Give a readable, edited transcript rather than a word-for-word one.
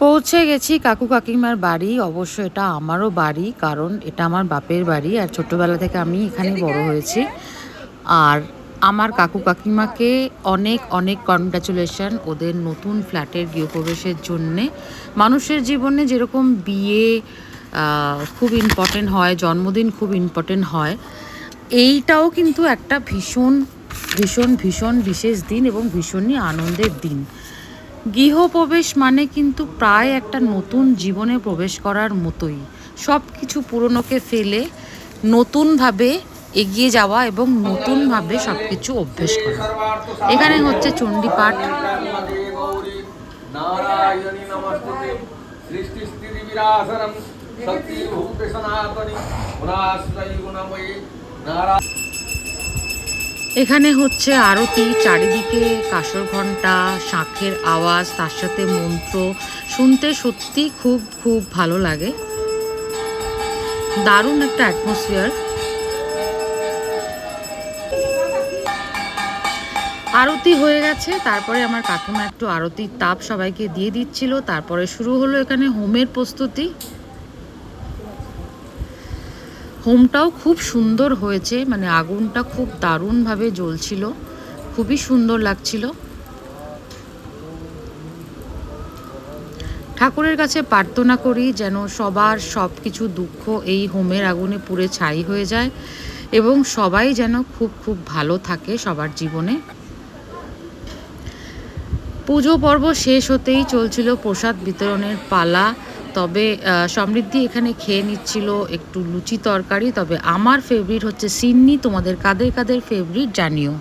পৌঁছে গেছি কাকু কাকিমার বাড়ি। অবশ্য এটা আমারও বাড়ি, কারণ এটা আমার বাপের বাড়ি আর ছোট্টবেলা থেকে আমি এখানেই বড় হয়েছি। আর আমার কাকু কাকিমাকে অনেক অনেক কনগ্র্যাচুলেশন ওদের নতুন ফ্ল্যাটের গৃহপ্রবেশের জন্যে। মানুষের জীবনে যেরকম বিয়ে খুব ইম্পর্টেন্ট হয়, জন্মদিন খুব ইম্পর্টেন্ট হয়, এইটাও কিন্তু একটা ভীষণ ভীষণ ভীষণ বিশেষ দিন এবং ভীষণই আনন্দের দিন। গৃহপ্রবেশ মানে কিন্তু প্রায় একটা নতুন জীবনে প্রবেশ করার মতোই। সব কিছু পুরনোকে ফেলে নতুনভাবে এগিয়ে যাওয়া এবং নতুনভাবে সব কিছু অভ্যেস করা। এখানে হচ্ছে চণ্ডীপাঠ। এখানে হচ্ছে আরতি, চারিদিকে কাঁসর ঘণ্টা, শাঁখের আওয়াজ, তার সাথে মন্ত্র শুনতে সত্যি খুব খুব ভালো লাগে। দারুণ একটা অ্যাটমসফিয়ার। আরতি হয়ে গেছে, তারপরে আমার কাকিমা একটু আরতির তাপ সবাইকে দিয়ে দিচ্ছিল। তারপরে শুরু হলো এখানে হোমের প্রস্তুতি। হোমটাও খুব সুন্দর হয়েছে, মানে আগুনটা খুব দারুণভাবে জ্বলছিল, খুবই সুন্দর লাগছিল। ঠাকুরের কাছে প্রার্থনা করি যেন সবার সব কিছু দুঃখ এই হোমের আগুনে পুড়ে ছাই হয়ে যায় এবং সবাই যেন খুব খুব ভালো থাকে সবার জীবনে। পুজো পর্ব শেষ হতেই চলছিল প্রসাদ বিতরণের পালা। তবে সমৃদ্ধি এখানে খেয়ে নিচ্ছিল একটু লুচি তরকারি। তবে আমার ফেভারিট হচ্ছে সিন্নি। তোমাদের কাদের কাদের ফেভারিট জানিও।